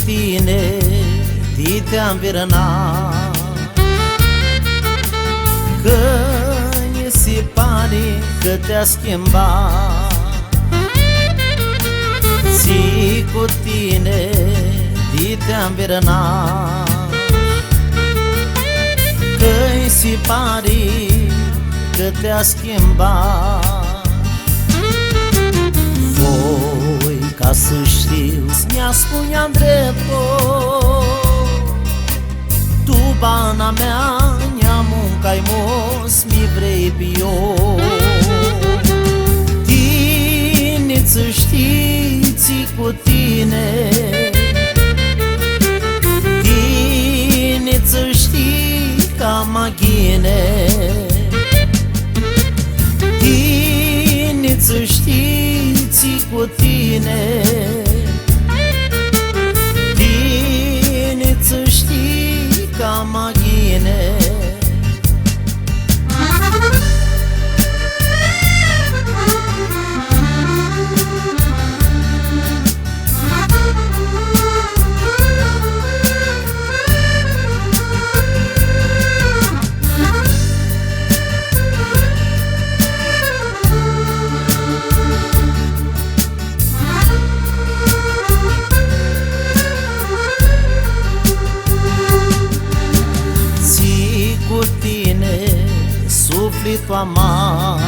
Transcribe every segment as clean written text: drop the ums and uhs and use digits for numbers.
tine te-am vernat, că mi se pare că te-a schimbat. Zi cu tine te-am vernat, că mi se pare că te-a schimbat. Voi, ca să știu, mi-a spunea-n dreptul, tu, bana mea, ne-a muncat mos, mi vrei pe eu. Tine-ți știți cu tine, tine-ți știi ca maghine, tine-ți știți cu tine, tine-ți știi ca maghine. Cu tine sufletul amar,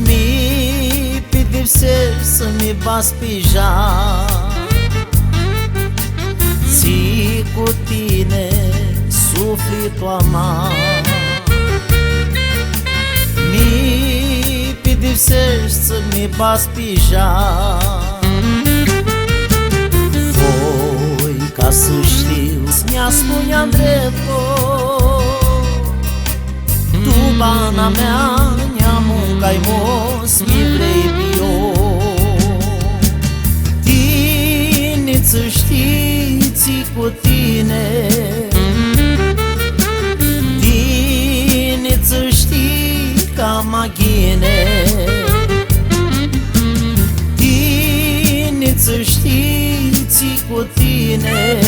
mi pedepsești să-mi bați pe jar. Ții cu tine sufletul amar, mi pedepsești să-mi bați pe jar. Voi, ca să știu, mi-a spunea-n dreptul, tu, bana mea, ne-a muncat mos, mi vrei pe eu. Tine-ți știți cu tine, tine-ți știi ca maghine, tine-ți știți cu tine,